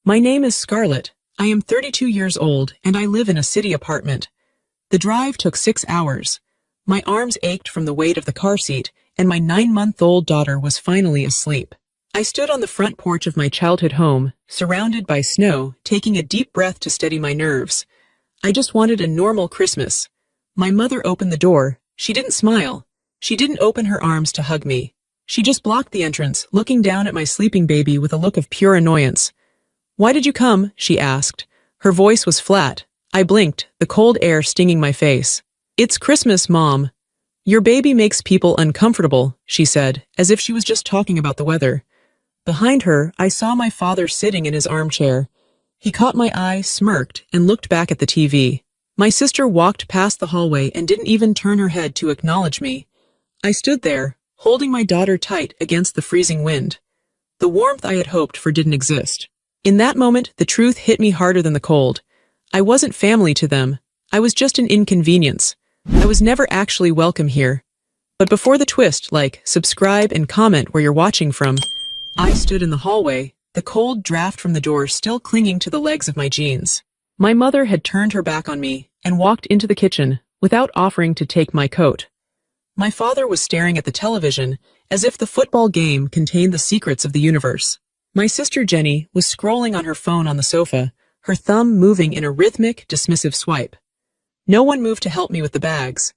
My name is Scarlett. I am 32 years old and I live in a city apartment. The drive took 6 hours. My arms ached from the weight of the car seat and my 9-month-old daughter was finally asleep. I stood on the front porch of my childhood home, surrounded by snow, taking a deep breath to steady my nerves. I just wanted a normal Christmas. My mother opened the door. She didn't smile. She didn't open her arms to hug me. She just blocked the entrance, looking down at my sleeping baby with a look of pure annoyance. "Why did you come?" she asked. Her voice was flat. I blinked, the cold air stinging my face. "It's Christmas, Mom." "Your baby makes people uncomfortable," she said, as if she was just talking about the weather. Behind her, I saw my father sitting in his armchair. He caught my eye, smirked, and looked back at the TV. My sister walked past the hallway and didn't even turn her head to acknowledge me. I stood there, holding my daughter tight against the freezing wind. The warmth I had hoped for didn't exist. In that moment, the truth hit me harder than the cold. I wasn't family to them. I was just an inconvenience. I was never actually welcome here. But before the twist, like, subscribe and comment where you're watching from, I stood in the hallway, the cold draft from the door still clinging to the legs of my jeans. My mother had turned her back on me and walked into the kitchen without offering to take my coat. My father was staring at the television as if the football game contained the secrets of the universe. My sister Jenny was scrolling on her phone on the sofa, her thumb moving in a rhythmic, dismissive swipe. No one moved to help me with the bags.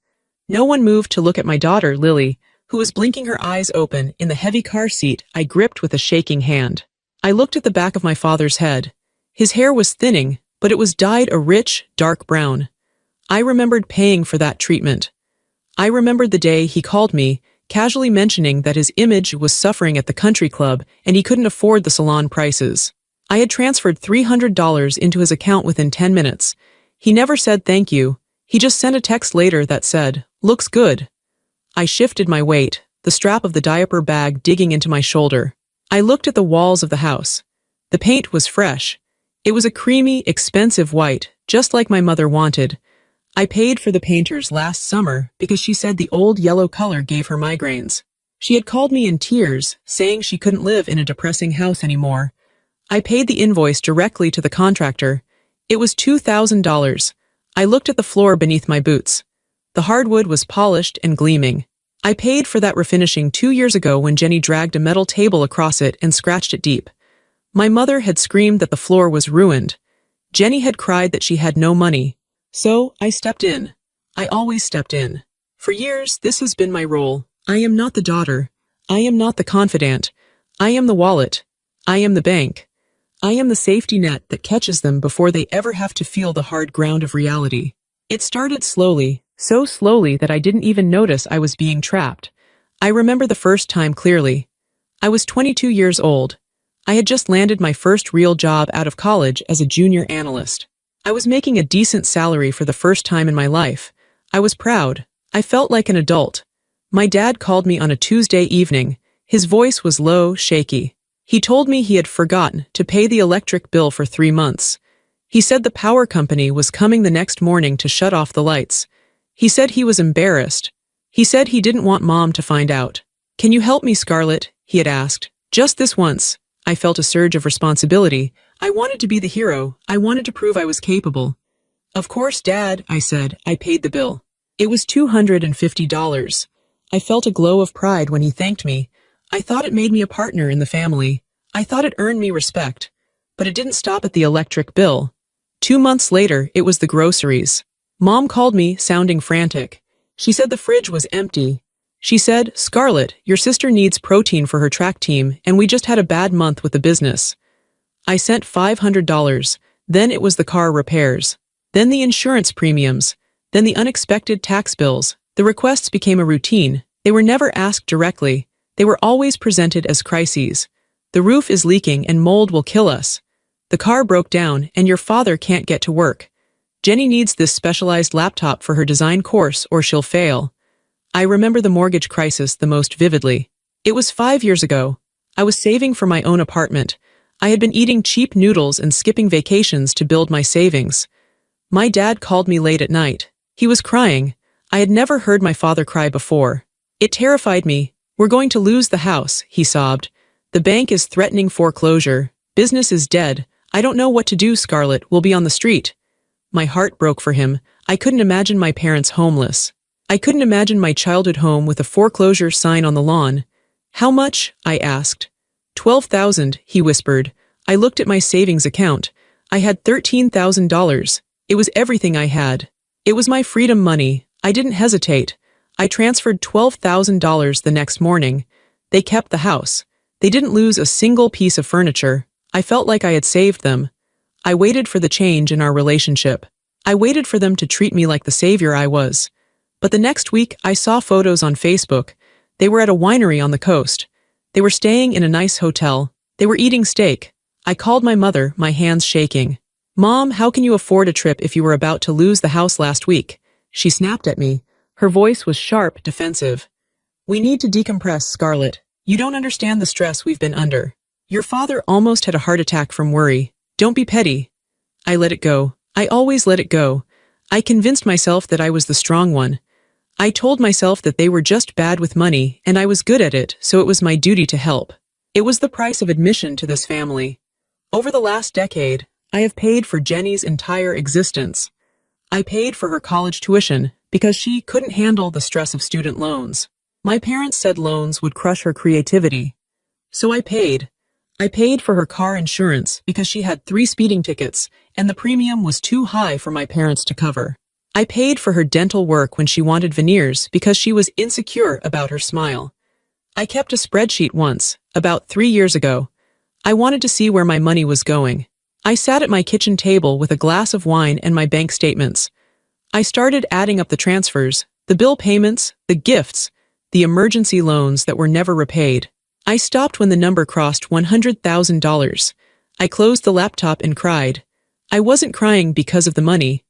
No one moved to look at my daughter, Lily, who was blinking her eyes open in the heavy car seat I gripped with a shaking hand. I looked at the back of my father's head. His hair was thinning, but it was dyed a rich, dark brown. I remembered paying for that treatment. I remembered the day he called me, casually mentioning that his image was suffering at the country club and he couldn't afford the salon prices. I had transferred $300 into his account within 10 minutes. He never said thank you. He just sent a text later that said, "Looks good." I shifted my weight, the strap of the diaper bag digging into my shoulder. I looked at the walls of the house. The paint was fresh. It was a creamy, expensive white, just like my mother wanted. I paid for the painters last summer because she said the old yellow color gave her migraines. She had called me in tears, saying she couldn't live in a depressing house anymore. I paid the invoice directly to the contractor. It was $2,000. I looked at the floor beneath my boots. The hardwood was polished and gleaming. I paid for that refinishing 2 years ago when Jenny dragged a metal table across it and scratched it deep. My mother had screamed that the floor was ruined. Jenny had cried that she had no money. So, I stepped in. I always stepped in. For years, this has been my role. I am not the daughter. I am not the confidant. I am the wallet. I am the bank. I am the safety net that catches them before they ever have to feel the hard ground of reality. It started slowly, so slowly that I didn't even notice I was being trapped. I remember the first time clearly. I was 22 years old. I had just landed my first real job out of college as a junior analyst. I was making a decent salary for the first time in my life. I was proud. I felt like an adult. My dad called me on a Tuesday evening. His voice was low, shaky. He told me he had forgotten to pay the electric bill for 3 months. He said the power company was coming the next morning to shut off the lights. He said he was embarrassed. He said he didn't want Mom to find out. "Can you help me, Scarlett?" he had asked. Just this once. I felt a surge of responsibility. I wanted to be the hero. I wanted to prove I was capable. "Of course, Dad," I said. I paid the bill. It was $250. I felt a glow of pride when he thanked me. I thought it made me a partner in the family. I thought it earned me respect. But it didn't stop at the electric bill. 2 months later, it was the groceries. Mom called me, sounding frantic. She said the fridge was empty. She said, "Scarlett, your sister needs protein for her track team, and we just had a bad month with the business." I sent $500. Then it was the car repairs. Then the insurance premiums. Then the unexpected tax bills. The requests became a routine. They were never asked directly. They were always presented as crises. "The roof is leaking and mold will kill us." "The car broke down and your father can't get to work." "Jenny needs this specialized laptop for her design course or she'll fail." I remember the mortgage crisis the most vividly. It was 5 years ago. I was saving for my own apartment. I had been eating cheap noodles and skipping vacations to build my savings. My dad called me late at night. He was crying. I had never heard my father cry before. It terrified me. "We're going to lose the house," he sobbed. "The bank is threatening foreclosure. Business is dead. I don't know what to do, Scarlett. We'll be on the street. My heart broke for him. I couldn't imagine my parents homeless. I couldn't imagine my childhood home with a foreclosure sign on the lawn. How much? I asked. 12,000, he whispered. I looked at my savings account. I had $13,000. It was everything I had. It was my freedom money. I didn't hesitate. I transferred $12,000 the next morning. They kept the house. They didn't lose a single piece of furniture. I felt like I had saved them. I waited for the change in our relationship. I waited for them to treat me like the savior I was. But the next week, I saw photos on Facebook. They were at a winery on the coast. They were staying in a nice hotel. They were eating steak. I called my mother, my hands shaking. Mom, how can you afford a trip if you were about to lose the house last week? She snapped at me. Her voice was sharp, defensive. We need to decompress, Scarlett. You don't understand the stress we've been under. Your father almost had a heart attack from worry. Don't be petty. I let it go. I always let it go. I convinced myself that I was the strong one. I told myself that they were just bad with money, and I was good at it, so it was my duty to help. It was the price of admission to this family. Over the last decade, I have paid for Jenny's entire existence. I paid for her college tuition because she couldn't handle the stress of student loans. My parents said loans would crush her creativity. So I paid. I paid for her car insurance because she had 3 speeding tickets, and the premium was too high for my parents to cover. I paid for her dental work when she wanted veneers because she was insecure about her smile. I kept a spreadsheet once, about 3 years ago. I wanted to see where my money was going. I sat at my kitchen table with a glass of wine and my bank statements. I started adding up the transfers, the bill payments, the gifts, the emergency loans that were never repaid. I stopped when the number crossed $100,000. I closed the laptop and cried. I wasn't crying because of the money.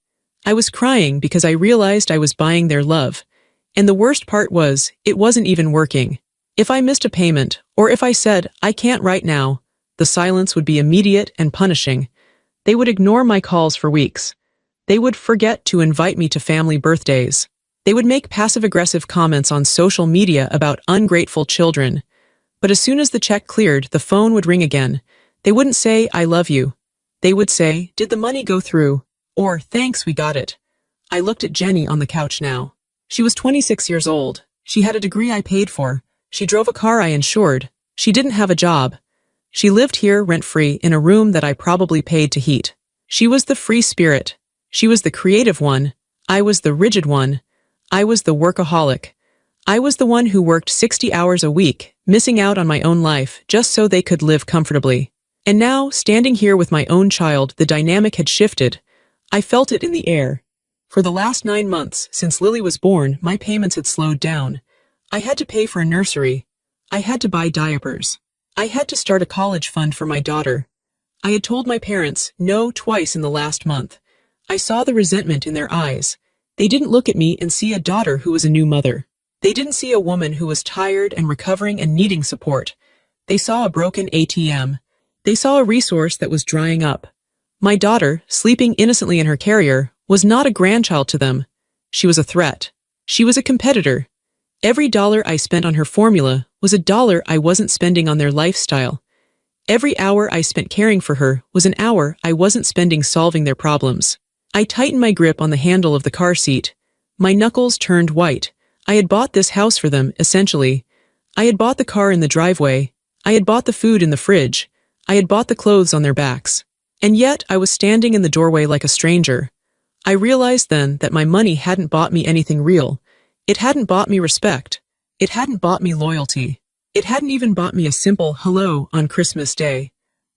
I was crying because I realized I was buying their love. And the worst part was, it wasn't even working. If I missed a payment, or if I said, I can't right now, the silence would be immediate and punishing. They would ignore my calls for weeks. They would forget to invite me to family birthdays. They would make passive-aggressive comments on social media about ungrateful children. But as soon as the check cleared, the phone would ring again. They wouldn't say, I love you. They would say, did the money go through? Or, thanks, we got it. I looked at Jenny on the couch now. She was 26 years old. She had a degree I paid for. She drove a car I insured. She didn't have a job. She lived here rent-free in a room that I probably paid to heat. She was the free spirit. She was the creative one. I was the rigid one. I was the workaholic. I was the one who worked 60 hours a week, missing out on my own life just so they could live comfortably. And now, standing here with my own child, the dynamic had shifted. I felt it in the air. For the last 9 months, since Lily was born, my payments had slowed down. I had to pay for a nursery. I had to buy diapers. I had to start a college fund for my daughter. I had told my parents no twice in the last month. I saw the resentment in their eyes. They didn't look at me and see a daughter who was a new mother. They didn't see a woman who was tired and recovering and needing support. They saw a broken ATM. They saw a resource that was drying up. My daughter, sleeping innocently in her carrier, was not a grandchild to them. She was a threat. She was a competitor. Every dollar I spent on her formula was a dollar I wasn't spending on their lifestyle. Every hour I spent caring for her was an hour I wasn't spending solving their problems. I tightened my grip on the handle of the car seat. My knuckles turned white. I had bought this house for them, essentially. I had bought the car in the driveway. I had bought the food in the fridge. I had bought the clothes on their backs. And yet I was standing in the doorway like a stranger. I realized then that my money hadn't bought me anything real. It hadn't bought me respect. It hadn't bought me loyalty. It hadn't even bought me a simple hello on Christmas Day.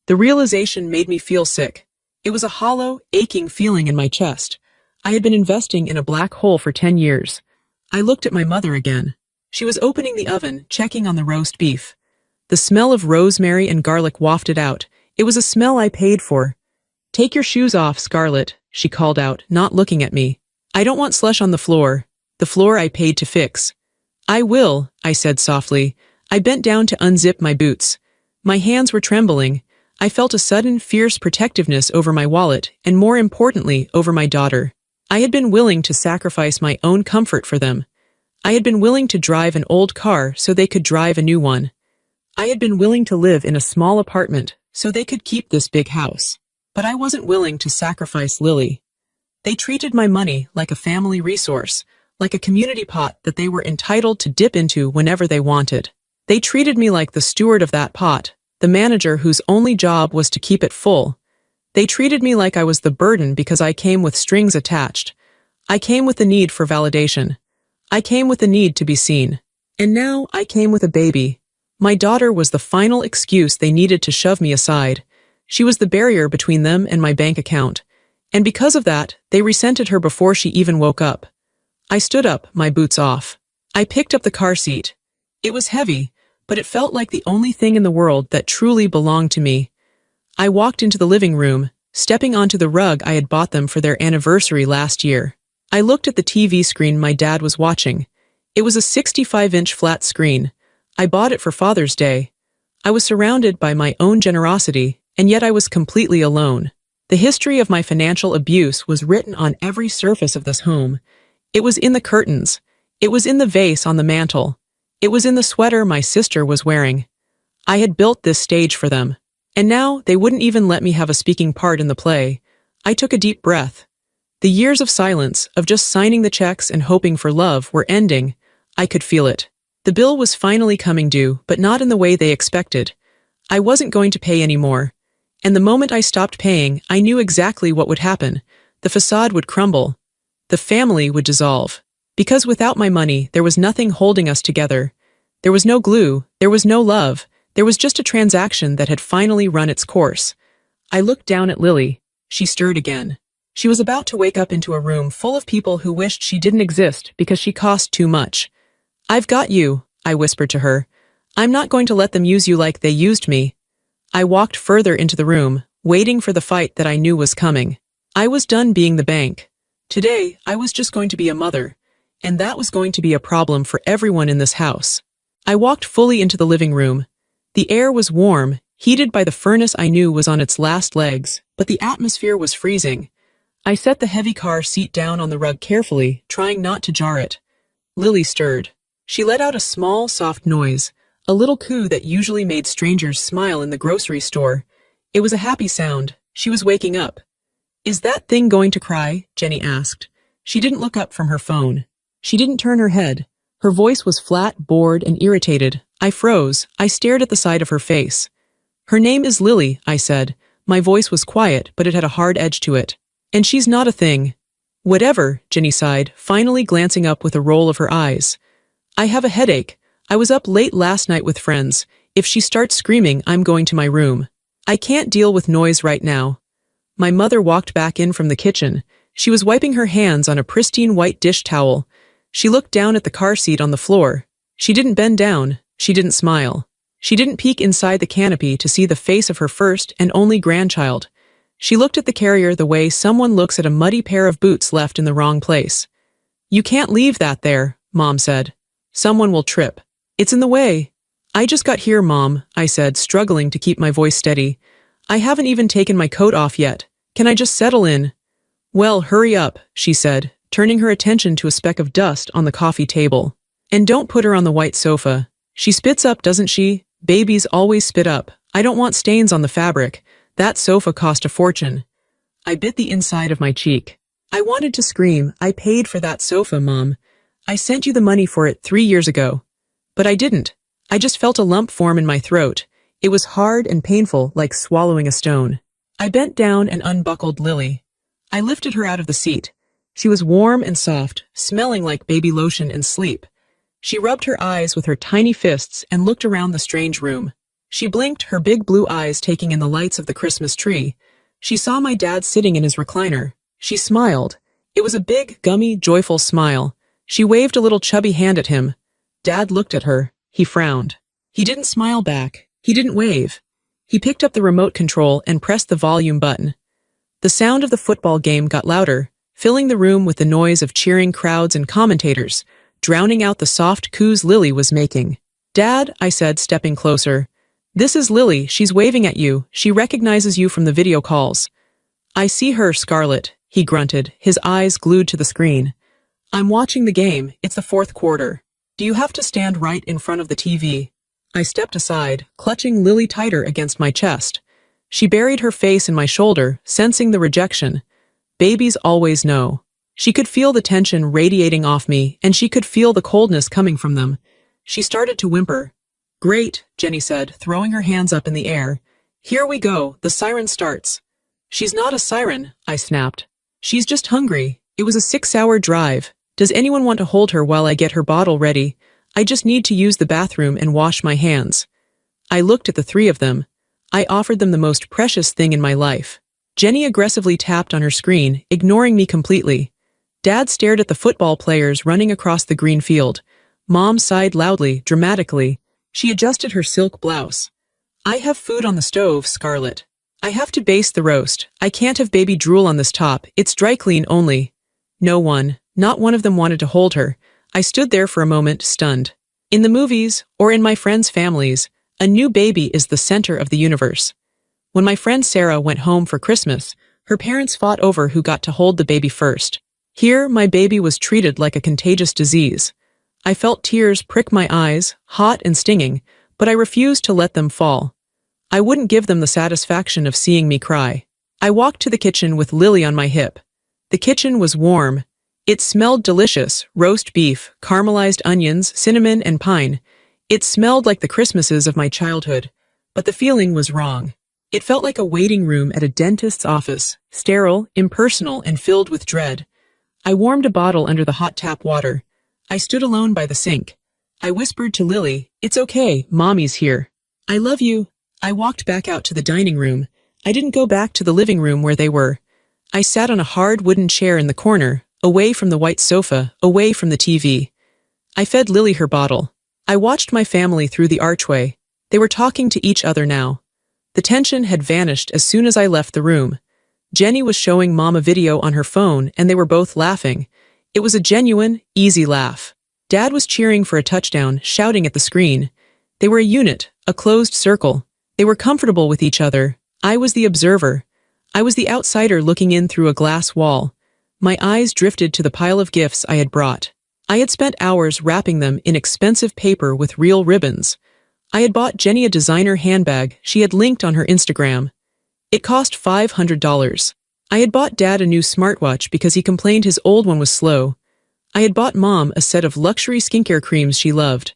The realization made me feel sick. It was a hollow, aching feeling in my chest. I had been investing in a black hole for 10 years. I looked at my mother again. She was opening the oven, checking on the roast beef. The smell of rosemary and garlic wafted out. It was a smell I paid for. Take your shoes off, Scarlett, she called out, not looking at me. I don't want slush on the floor I paid to fix. I will, I said softly. I bent down to unzip my boots. My hands were trembling. I felt a sudden, fierce protectiveness over my wallet, and more importantly, over my daughter. I had been willing to sacrifice my own comfort for them. I had been willing to drive an old car so they could drive a new one. I had been willing to live in a small apartment so they could keep this big house. But I wasn't willing to sacrifice Lily. They treated my money like a family resource, like a community pot that they were entitled to dip into whenever they wanted. They treated me like the steward of that pot, the manager whose only job was to keep it full. They treated me like I was the burden because I came with strings attached. I came with the need for validation. I came with the need to be seen. And now I came with a baby. My daughter was the final excuse they needed to shove me aside. She was the barrier between them and my bank account. And because of that, they resented her before she even woke up. I stood up, my boots off. I picked up the car seat. It was heavy, but it felt like the only thing in the world that truly belonged to me. I walked into the living room, stepping onto the rug I had bought them for their anniversary last year. I looked at the TV screen my dad was watching. It was a 65-inch flat screen. I bought it for Father's Day. I was surrounded by my own generosity, and yet I was completely alone. The history of my financial abuse was written on every surface of this home. It was in the curtains. It was in the vase on the mantel. It was in the sweater my sister was wearing. I had built this stage for them. And now they wouldn't even let me have a speaking part in the play. I took a deep breath. The years of silence, of just signing the checks and hoping for love, were ending. I could feel it. The bill was finally coming due, but not in the way they expected. I wasn't going to pay anymore. And the moment I stopped paying, I knew exactly what would happen. The facade would crumble. The family would dissolve. Because without my money, there was nothing holding us together. There was no glue, there was no love, there was just a transaction that had finally run its course. I looked down at Lily. She stirred again. She was about to wake up into a room full of people who wished she didn't exist because she cost too much. "I've got you," I whispered to her. "I'm not going to let them use you like they used me." I walked further into the room, waiting for the fight that I knew was coming. I was done being the bank. Today, I was just going to be a mother, and that was going to be a problem for everyone in this house. I walked fully into the living room. The air was warm, heated by the furnace I knew was on its last legs, but the atmosphere was freezing. I set the heavy car seat down on the rug carefully, trying not to jar it. Lily stirred. She let out a small, soft noise, a little coo that usually made strangers smile in the grocery store. It was a happy sound. She was waking up. "Is that thing going to cry?" Jenny asked. She didn't look up from her phone. She didn't turn her head. Her voice was flat, bored, and irritated. I froze. I stared at the side of her face. "Her name is Lily," I said. My voice was quiet, but it had a hard edge to it. "And she's not a thing." "Whatever," Jenny sighed, finally glancing up with a roll of her eyes. "I have a headache. I was up late last night with friends. If she starts screaming, I'm going to my room. I can't deal with noise right now." My mother walked back in from the kitchen. She was wiping her hands on a pristine white dish towel. She looked down at the car seat on the floor. She didn't bend down. She didn't smile. She didn't peek inside the canopy to see the face of her first and only grandchild. She looked at the carrier the way someone looks at a muddy pair of boots left in the wrong place. "You can't leave that there," Mom said. "Someone will trip. It's in the way." "I just got here, Mom," I said, struggling to keep my voice steady. "I haven't even taken my coat off yet. Can I just settle in?" "Well, hurry up," she said, turning her attention to a speck of dust on the coffee table. "And don't put her on the white sofa. She spits up, doesn't she? Babies always spit up. I don't want stains on the fabric. That sofa cost a fortune." I bit the inside of my cheek. I wanted to scream. "I paid for that sofa, Mom. I sent you the money for it 3 years ago." But I didn't. I just felt a lump form in my throat. It was hard and painful, like swallowing a stone. I bent down and unbuckled Lily. I lifted her out of the seat. She was warm and soft, smelling like baby lotion and sleep. She rubbed her eyes with her tiny fists and looked around the strange room. She blinked, her big blue eyes taking in the lights of the Christmas tree. She saw my dad sitting in his recliner. She smiled. It was a big, gummy, joyful smile. She waved a little chubby hand at him. Dad looked at her. He frowned. He didn't smile back. He didn't wave. He picked up the remote control and pressed the volume button. The sound of the football game got louder, filling the room with the noise of cheering crowds and commentators, drowning out the soft coos Lily was making. "Dad," I said, stepping closer. "This is Lily. She's waving at you. She recognizes you from the video calls." "I see her, Scarlett," he grunted, his eyes glued to the screen. "I'm watching the game. It's the fourth quarter. Do you have to stand right in front of the TV?" I stepped aside, clutching Lily tighter against my chest. She buried her face in my shoulder, sensing the rejection. Babies always know. She could feel the tension radiating off me, and she could feel the coldness coming from them. She started to whimper. "Great," Jenny said, throwing her hands up in the air. "Here we go, the siren starts." "She's not a siren," I snapped. "She's just hungry. It was a 6-hour drive. Does anyone want to hold her while I get her bottle ready? I just need to use the bathroom and wash my hands." I looked at the three of them. I offered them the most precious thing in my life. Jenny aggressively tapped on her screen, ignoring me completely. Dad stared at the football players running across the green field. Mom sighed loudly, dramatically. She adjusted her silk blouse. "I have food on the stove, Scarlett. I have to baste the roast. I can't have baby drool on this top. It's dry clean only." Not one of them wanted to hold her. I stood there for a moment, stunned. In the movies, or in my friends' families, a new baby is the center of the universe. When my friend Sarah went home for Christmas, her parents fought over who got to hold the baby first. Here, my baby was treated like a contagious disease. I felt tears prick my eyes, hot and stinging, but I refused to let them fall. I wouldn't give them the satisfaction of seeing me cry. I walked to the kitchen with Lily on my hip. The kitchen was warm. It smelled delicious: roast beef, caramelized onions, cinnamon, and pine. It smelled like the Christmases of my childhood, but the feeling was wrong. It felt like a waiting room at a dentist's office, sterile, impersonal, and filled with dread. I warmed a bottle under the hot tap water. I stood alone by the sink. I whispered to Lily, "It's okay, Mommy's here. I love you." I walked back out to the dining room. I didn't go back to the living room where they were. I sat on a hard wooden chair in the corner, away from the white sofa, away from the TV. I fed Lily her bottle. I watched my family through the archway. They were talking to each other now. The tension had vanished as soon as I left the room. Jenny was showing Mom a video on her phone, and they were both laughing. It was a genuine, easy laugh. Dad was cheering for a touchdown, shouting at the screen. They were a unit, a closed circle. They were comfortable with each other. I was the observer. I was the outsider looking in through a glass wall. My eyes drifted to the pile of gifts I had brought. I had spent hours wrapping them in expensive paper with real ribbons. I had bought Jenny a designer handbag she had linked on her Instagram. It cost $500. I had bought Dad a new smartwatch because he complained his old one was slow. I had bought Mom a set of luxury skincare creams she loved.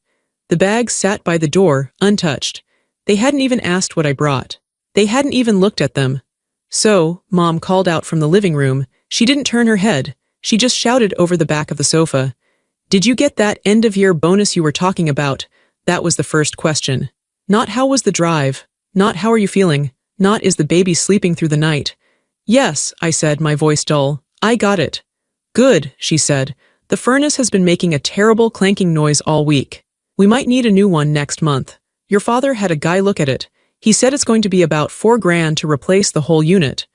The bags sat by the door, untouched. They hadn't even asked what I brought. They hadn't even looked at them. "So," Mom called out from the living room. She didn't turn her head. She just shouted over the back of the sofa. "Did you get that end-of-year bonus you were talking about?" That was the first question. Not "how was the drive?" Not "how are you feeling?" Not "is the baby sleeping through the night?" "Yes," I said, my voice dull. "I got it." "Good," she said. "The furnace has been making a terrible clanking noise all week. We might need a new one next month. Your father had a guy look at it. He said it's going to be about $4,000 to replace the whole unit."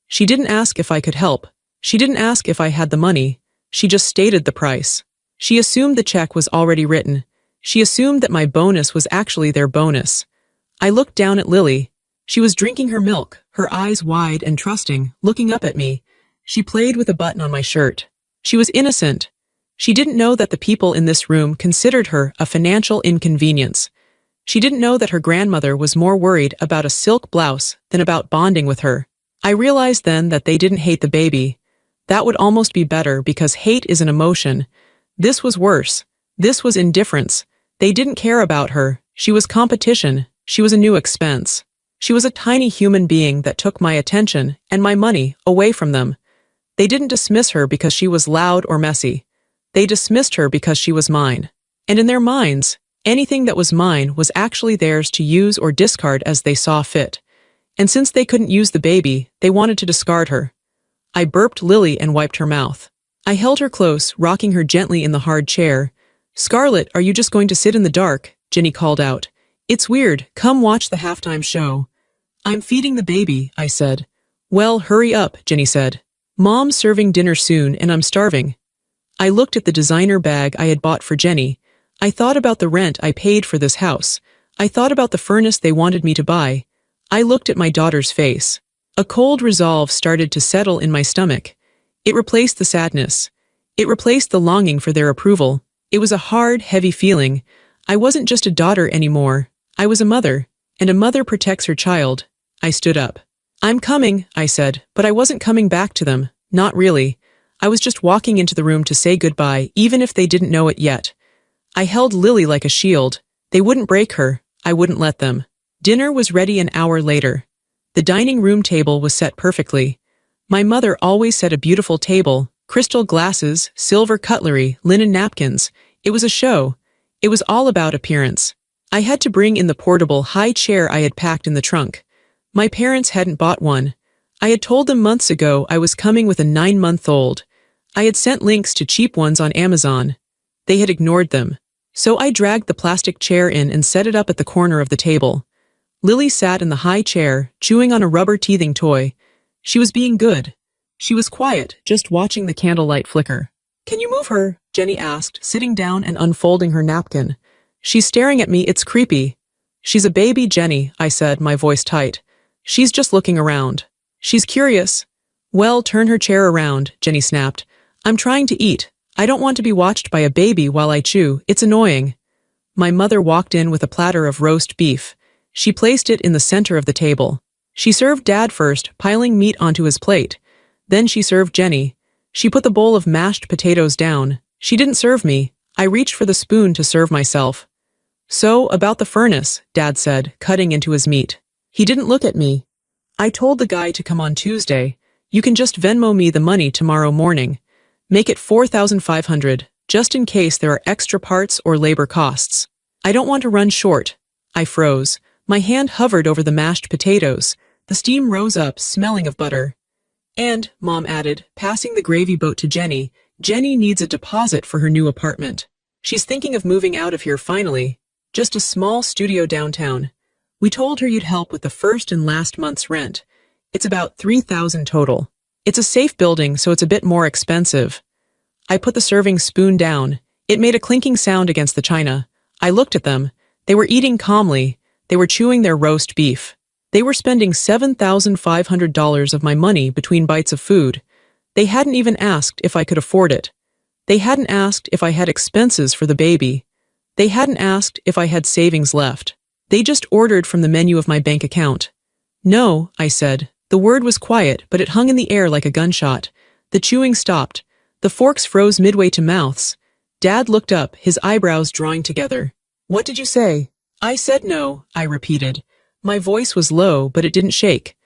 She didn't ask if I could help. She didn't ask if I had the money. She just stated the price. She assumed the check was already written. She assumed that my bonus was actually their bonus. I looked down at Lily. She was drinking her milk, her eyes wide and trusting, looking up at me. She played with a button on my shirt. She was innocent. She didn't know that the people in this room considered her a financial inconvenience. She didn't know that her grandmother was more worried about a silk blouse than about bonding with her. I realized then that they didn't hate the baby. That would almost be better because hate is an emotion. This was worse. This was indifference. They didn't care about her. She was competition. She was a new expense. She was a tiny human being that took my attention and my money away from them. They didn't dismiss her because she was loud or messy. They dismissed her because she was mine. And in their minds, anything that was mine was actually theirs to use or discard as they saw fit. And since they couldn't use the baby, they wanted to discard her. I burped Lily and wiped her mouth. I held her close, rocking her gently in the hard chair. "Scarlett, are you just going to sit in the dark?" Jenny called out. "It's weird. Come watch the halftime show." "I'm feeding the baby," I said. "Well, hurry up," Jenny said. "Mom's serving dinner soon and I'm starving." I looked at the designer bag I had bought for Jenny. I thought about the rent I paid for this house. I thought about the furnace they wanted me to buy. I looked at my daughter's face. A cold resolve started to settle in my stomach. It replaced the sadness. It replaced the longing for their approval. It was a hard, heavy feeling. I wasn't just a daughter anymore. I was a mother, and a mother protects her child. I stood up. I'm coming, I said, but I wasn't coming back to them. Not really. I was just walking into the room to say goodbye, even if they didn't know it yet. I held Lily like a shield. They wouldn't break her. I wouldn't let them. Dinner was ready an hour later. The dining room table was set perfectly. My mother always set a beautiful table, crystal glasses, silver cutlery, linen napkins. It was a show. It was all about appearance. I had to bring in the portable high chair I had packed in the trunk. My parents hadn't bought one. I had told them months ago I was coming with a 9-month-old. I had sent links to cheap ones on Amazon. They had ignored them. So I dragged the plastic chair in and set it up at the corner of the table. Lily sat in the high chair, chewing on a rubber teething toy. She was being good. She was quiet, just watching the candlelight flicker. Can you move her? Jenny asked, sitting down and unfolding her napkin. She's staring at me, it's creepy. She's a baby, Jenny, I said, my voice tight. She's just looking around. She's curious. Well, turn her chair around, Jenny snapped. I'm trying to eat. I don't want to be watched by a baby while I chew. It's annoying. My mother walked in with a platter of roast beef. She placed it in the center of the table. She served Dad first, piling meat onto his plate. Then she served Jenny. She put the bowl of mashed potatoes down. She didn't serve me. I reached for the spoon to serve myself. So, about the furnace, Dad said, cutting into his meat. He didn't look at me. I told the guy to come on Tuesday. You can just Venmo me the money tomorrow morning. Make it $4,500, just in case there are extra parts or labor costs. I don't want to run short. I froze. My hand hovered over the mashed potatoes. The steam rose up, smelling of butter. And, Mom added, passing the gravy boat to Jenny, Jenny needs a deposit for her new apartment. She's thinking of moving out of here finally. Just a small studio downtown. We told her you'd help with the first and last month's rent. It's about $3,000 total. It's a safe building, so it's a bit more expensive. I put the serving spoon down. It made a clinking sound against the china. I looked at them. They were eating calmly. They were chewing their roast beef. They were spending $7,500 of my money between bites of food. They hadn't even asked if I could afford it. They hadn't asked if I had expenses for the baby. They hadn't asked if I had savings left. They just ordered from the menu of my bank account. No, I said. The word was quiet, but it hung in the air like a gunshot. The chewing stopped. The forks froze midway to mouths. Dad looked up, his eyebrows drawing together. What did you say? I said no, I repeated. My voice was low, but it didn't shake.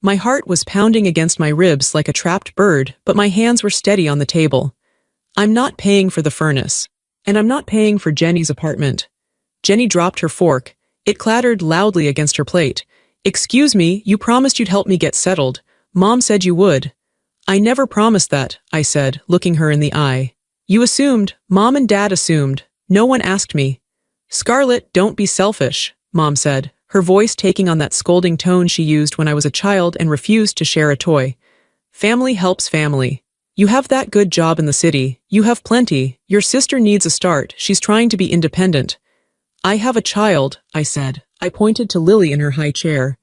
My heart was pounding against my ribs like a trapped bird, but my hands were steady on the table. I'm not paying for the furnace. And I'm not paying for Jenny's apartment. Jenny dropped her fork. It clattered loudly against her plate. Excuse me, you promised you'd help me get settled. Mom said you would. I never promised that, I said, looking her in the eye. You assumed. Mom and Dad assumed. No one asked me. Scarlett, don't be selfish, Mom said, her voice taking on that scolding tone she used when I was a child and refused to share a toy. Family helps family. You have that good job in the city. You have plenty. Your sister needs a start. She's trying to be independent. I have a child, I said. I pointed to Lily in her high chair.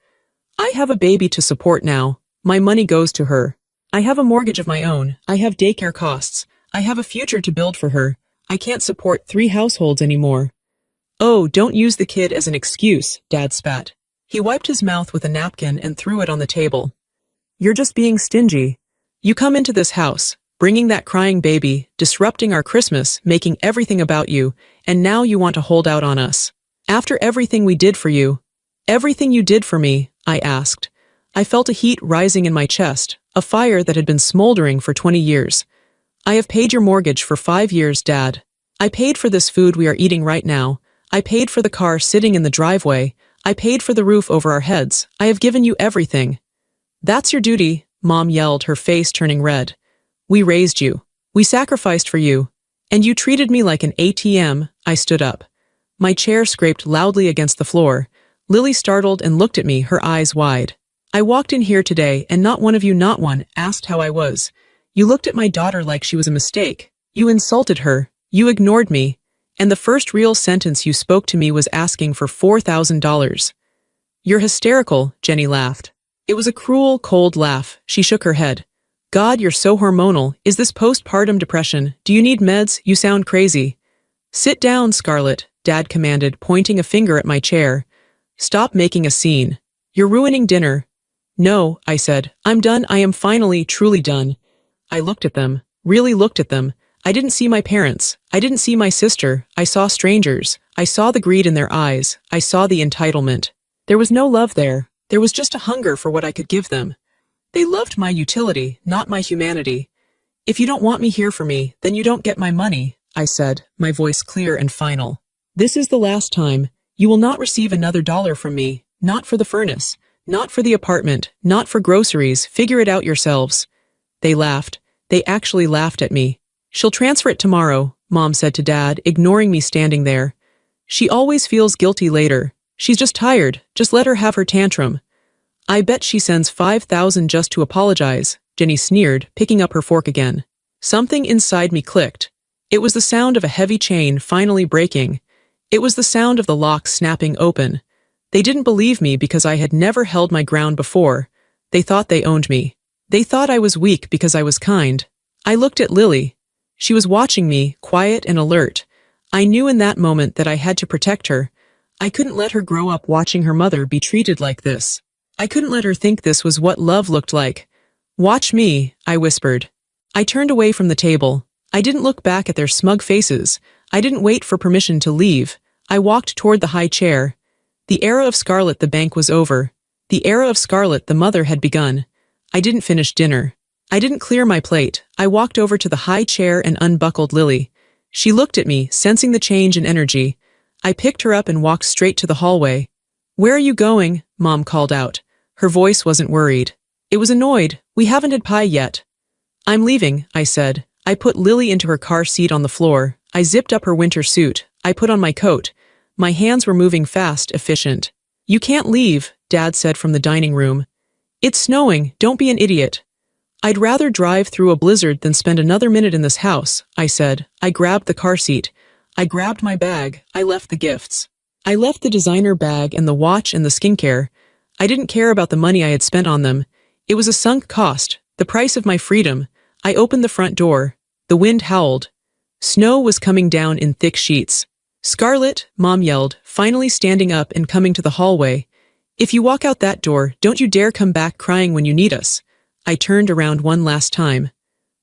I have a baby to support now. My money goes to her. I have a mortgage of my own. I have daycare costs. I have a future to build for her. I can't support 3 households anymore. Oh, don't use the kid as an excuse, Dad spat. He wiped his mouth with a napkin and threw it on the table. You're just being stingy. You come into this house, bringing that crying baby, disrupting our Christmas, making everything about you, and now you want to hold out on us. After everything we did for you. Everything you did for me, I asked. I felt a heat rising in my chest, a fire that had been smoldering for 20 years. I have paid your mortgage for 5 years, Dad. I paid for this food we are eating right now. I paid for the car sitting in the driveway. I paid for the roof over our heads. I have given you everything. That's your duty, Mom yelled, her face turning red. We raised you. We sacrificed for you. And you treated me like an ATM. I stood up. My chair scraped loudly against the floor. Lily startled and looked at me, her eyes wide. I walked in here today and not one of you, not one, asked how I was. You looked at my daughter like she was a mistake. You insulted her. You ignored me. And the first real sentence you spoke to me was asking for $4,000. You're hysterical, Jenny laughed. It was a cruel, cold laugh. She shook her head. God, you're so hormonal. Is this postpartum depression? Do you need meds? You sound crazy. Sit down, Scarlett, Dad commanded, pointing a finger at my chair. Stop making a scene. "You're ruining dinner." "No," I said. "I'm done. I am finally, truly done." I looked at them, really looked at them. I didn't see my parents. I didn't see my sister. I saw strangers. I saw the greed in their eyes. I saw the entitlement. There was no love there. There was just a hunger for what I could give them. They loved my utility, not my humanity. "If you don't want me here for me, then you don't get my money," I said, my voice clear and final. "This is the last time. You will not receive another dollar from me, not for the furnace, not for the apartment, not for groceries. Figure it out yourselves." They laughed. They actually laughed at me. "She'll transfer it tomorrow," Mom said to Dad, ignoring me standing there. "She always feels guilty later. She's just tired. Just let her have her tantrum." "I bet she sends 5,000 just to apologize," Jenny sneered, picking up her fork again. Something inside me clicked. It was the sound of a heavy chain finally breaking. It was the sound of the lock snapping open. They didn't believe me because I had never held my ground before. They thought they owned me. They thought I was weak because I was kind. I looked at Lily. She was watching me, quiet and alert. I knew in that moment that I had to protect her. I couldn't let her grow up watching her mother be treated like this. I couldn't let her think this was what love looked like. "Watch me," I whispered. I turned away from the table. I didn't look back at their smug faces. I didn't wait for permission to leave. I walked toward the high chair. The era of Scarlet the bank was over. The era of Scarlet the mother had begun. I didn't finish dinner. I didn't clear my plate. I walked over to the high chair and unbuckled Lily. She looked at me, sensing the change in energy. I picked her up and walked straight to the hallway. "Where are you going?" Mom called out. Her voice wasn't worried. It was annoyed. "We haven't had pie yet." "I'm leaving," I said. I put Lily into her car seat on the floor. I zipped up her winter suit. I put on my coat. My hands were moving fast, efficient. "You can't leave," Dad said from the dining room. "It's snowing. Don't be an idiot." "I'd rather drive through a blizzard than spend another minute in this house," I said. I grabbed the car seat. I grabbed my bag. I left the gifts. I left the designer bag and the watch and the skincare. I didn't care about the money I had spent on them. It was a sunk cost, the price of my freedom. I opened the front door. The wind howled. Snow was coming down in thick sheets. "Scarlet," Mom yelled, finally standing up and coming to the hallway. "If you walk out that door, don't you dare come back crying when you need us." I turned around one last time.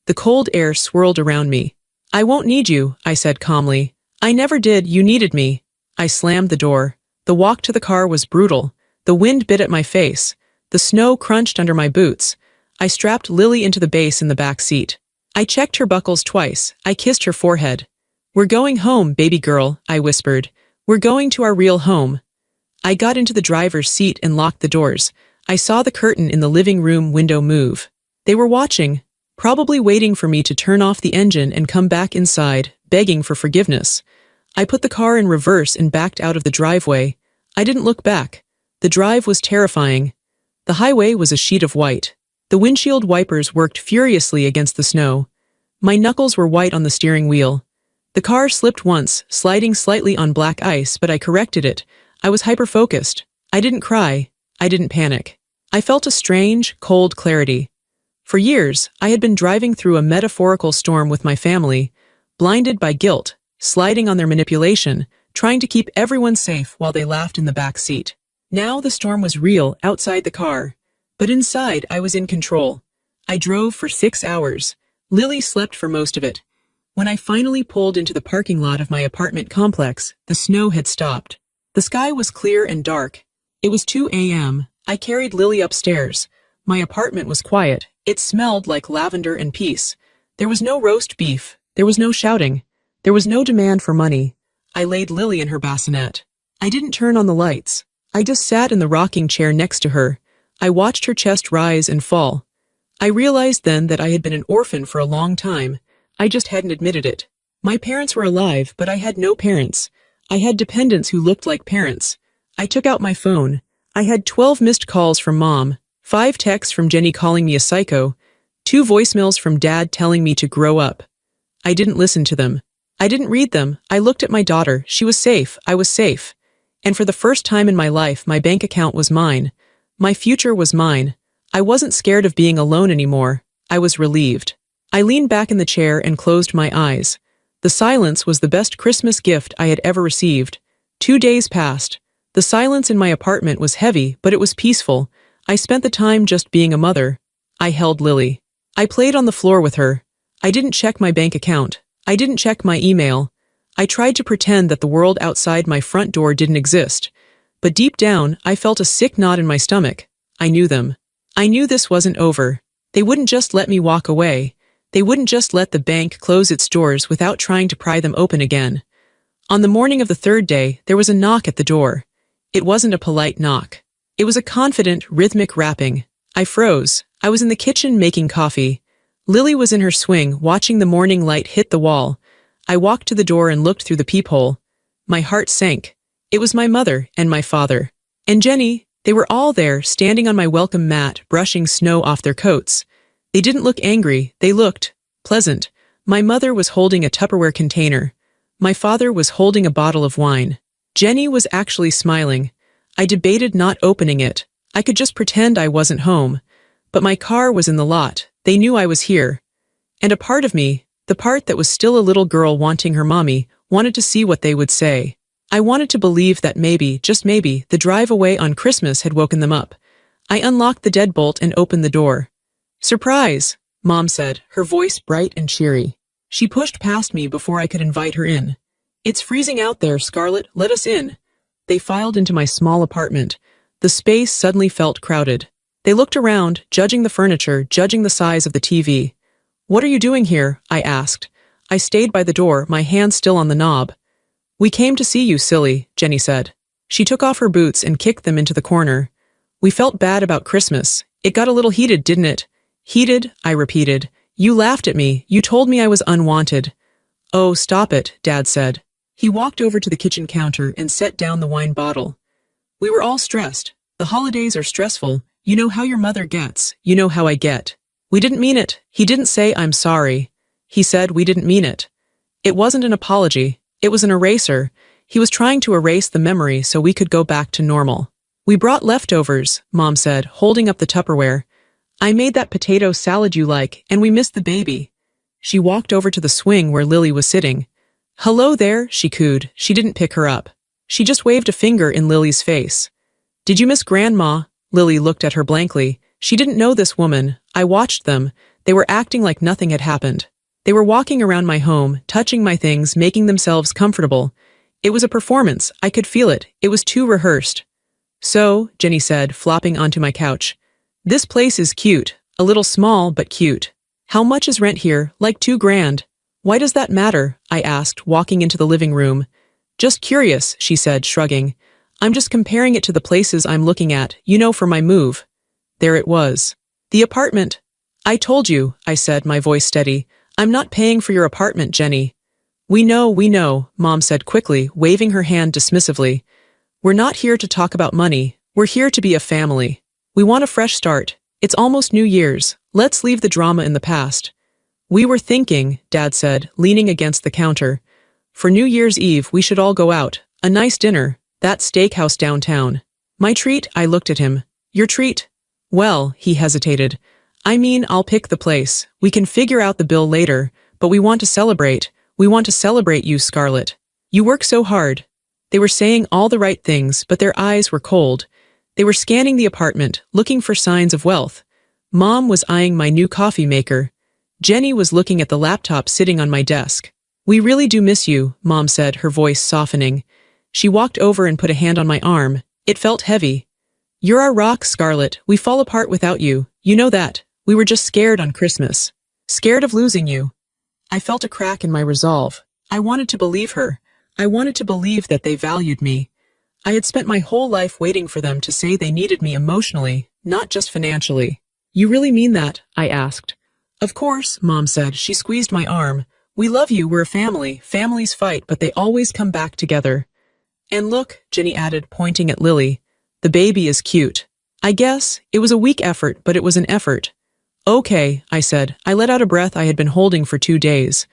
The cold air swirled around me. "I won't need you," I said calmly. "I never did. You needed me." I slammed the door. The walk to the car was brutal. The wind bit at my face. The snow crunched under my boots. I strapped Lily into the base in the back seat. I checked her buckles twice. I kissed her forehead. "We're going home, baby girl," I whispered. "We're going to our real home." I got into the driver's seat and locked the doors. I saw the curtain in the living room window move. They were watching, probably waiting for me to turn off the engine and come back inside, begging for forgiveness. I put the car in reverse and backed out of the driveway. I didn't look back. The drive was terrifying. The highway was a sheet of white. The windshield wipers worked furiously against the snow. My knuckles were white on the steering wheel. The car slipped once, sliding slightly on black ice, but I corrected it. I was hyper-focused. I didn't cry. I didn't panic. I felt a strange, cold clarity. For years, I had been driving through a metaphorical storm with my family, blinded by guilt, sliding on their manipulation, trying to keep everyone safe while they laughed in the back seat. Now the storm was real outside the car, but inside I was in control. I drove for 6 hours. Lily slept for most of it. When I finally pulled into the parking lot of my apartment complex, the snow had stopped. The sky was clear and dark. It was 2 a.m. I carried Lily upstairs. My apartment was quiet. It smelled like lavender and peace. There was no roast beef. There was no shouting. There was no demand for money. I laid Lily in her bassinet. I didn't turn on the lights. I just sat in the rocking chair next to her. I watched her chest rise and fall. I realized then that I had been an orphan for a long time. I just hadn't admitted it. My parents were alive, but I had no parents. I had dependents who looked like parents. I took out my phone. I had 12 missed calls from Mom, 5 texts from Jenny calling me a psycho, 2 voicemails from Dad telling me to grow up. I didn't listen to them. I didn't read them. I looked at my daughter. She was safe. I was safe. And for the first time in my life, my bank account was mine. My future was mine. I wasn't scared of being alone anymore. I was relieved. I leaned back in the chair and closed my eyes. The silence was the best Christmas gift I had ever received. 2 days passed. The silence in my apartment was heavy, but it was peaceful. I spent the time just being a mother. I held Lily. I played on the floor with her. I didn't check my bank account. I didn't check my email. I tried to pretend that the world outside my front door didn't exist. But deep down, I felt a sick knot in my stomach. I knew them. I knew this wasn't over. They wouldn't just let me walk away. They wouldn't just let the bank close its doors without trying to pry them open again. On the morning of the third day, there was a knock at the door. It wasn't a polite knock. It was a confident, rhythmic rapping. I froze. I was in the kitchen making coffee. Lily was in her swing, watching the morning light hit the wall. I walked to the door and looked through the peephole. My heart sank. It was my mother and my father. And Jenny, they were all there, standing on my welcome mat, brushing snow off their coats. They didn't look angry, they looked pleasant. My mother was holding a Tupperware container. My father was holding a bottle of wine. Jenny was actually smiling. I debated not opening it. I could just pretend I wasn't home. But my car was in the lot. They knew I was here. And a part of me, the part that was still a little girl wanting her mommy, wanted to see what they would say. I wanted to believe that maybe, just maybe, the drive away on Christmas had woken them up. I unlocked the deadbolt and opened the door. "Surprise," Mom said, her voice bright and cheery. She pushed past me before I could invite her in. "It's freezing out there, Scarlett. Let us in." They filed into my small apartment. The space suddenly felt crowded. They looked around, judging the furniture, judging the size of the TV. "What are you doing here?" I asked. I stayed by the door, my hand still on the knob. "We came to see you, silly," Jenny said. She took off her boots and kicked them into the corner. "We felt bad about Christmas. It got a little heated, didn't it?" "Heated," I repeated. "You laughed at me. You told me I was unwanted." "Oh, stop it," Dad said. He walked over to the kitchen counter and set down the wine bottle. "We were all stressed. The holidays are stressful. You know how your mother gets. You know how I get. We didn't mean it." He didn't say I'm sorry. He said we didn't mean it. It wasn't an apology. It was an eraser. He was trying to erase the memory so we could go back to normal. "We brought leftovers," Mom said, holding up the Tupperware. "I made that potato salad you like, and we missed the baby." She walked over to the swing where Lily was sitting. "Hello there," she cooed. She didn't pick her up. She just waved a finger in Lily's face. "Did you miss Grandma?" Lily looked at her blankly. She didn't know this woman. I watched them. They were acting like nothing had happened. They were walking around my home, touching my things, making themselves comfortable. It was a performance. I could feel it. It was too rehearsed. "So," Jenny said, flopping onto my couch. "This place is cute. A little small, but cute. How much is rent here? Like $2,000. "Why does that matter?" I asked, walking into the living room. "Just curious," she said, shrugging. "I'm just comparing it to the places I'm looking at, you know, for my move." There it was. The apartment. "I told you," I said, my voice steady. "I'm not paying for your apartment, Jenny." We know," Mom said quickly, waving her hand dismissively. "We're not here to talk about money. We're here to be a family. We want a fresh start. It's almost New Year's. Let's leave the drama in the past." "We were thinking," Dad said, leaning against the counter. "For New Year's Eve, we should all go out. A nice dinner. That steakhouse downtown." "My treat?" I looked at him. "Your treat?" "Well," he hesitated. "I mean, I'll pick the place. We can figure out the bill later, but we want to celebrate. We want to celebrate you, Scarlett. You work so hard." They were saying all the right things, but their eyes were cold. They were scanning the apartment, looking for signs of wealth. Mom was eyeing my new coffee maker. Jenny was looking at the laptop sitting on my desk. "We really do miss you," Mom said, her voice softening. She walked over and put a hand on my arm. It felt heavy. "You're our rock, Scarlett. We fall apart without you. You know that. We were just scared on Christmas. Scared of losing you." I felt a crack in my resolve. I wanted to believe her. I wanted to believe that they valued me. I had spent my whole life waiting for them to say they needed me emotionally, not just financially. "You really mean that?" I asked. "Of course," Mom said. She squeezed my arm. "We love you. We're a family. Families fight, but they always come back together." "And look," Jenny added, pointing at Lily. "The baby is cute." I guess it was a weak effort, but it was an effort. "Okay," I said. I let out a breath I had been holding for 2 days.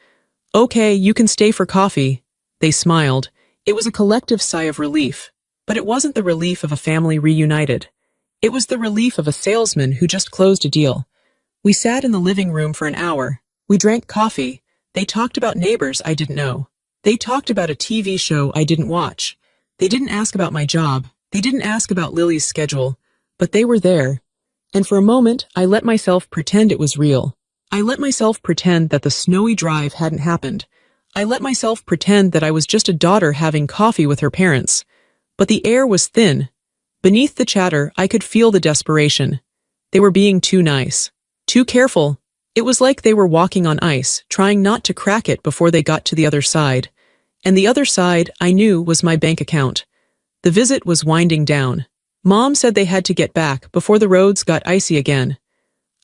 "Okay, you can stay for coffee." They smiled. It was a collective sigh of relief. But it wasn't the relief of a family reunited. It was the relief of a salesman who just closed a deal. We sat in the living room for an hour. We drank coffee. They talked about neighbors I didn't know. They talked about a TV show I didn't watch. They didn't ask about my job. They didn't ask about Lily's schedule. But they were there. And for a moment, I let myself pretend it was real. I let myself pretend that the snowy drive hadn't happened. I let myself pretend that I was just a daughter having coffee with her parents. But the air was thin. Beneath the chatter, I could feel the desperation. They were being too nice. Too careful. It was like they were walking on ice, trying not to crack it before they got to the other side. And the other side, I knew, was my bank account. The visit was winding down. Mom said they had to get back before the roads got icy again.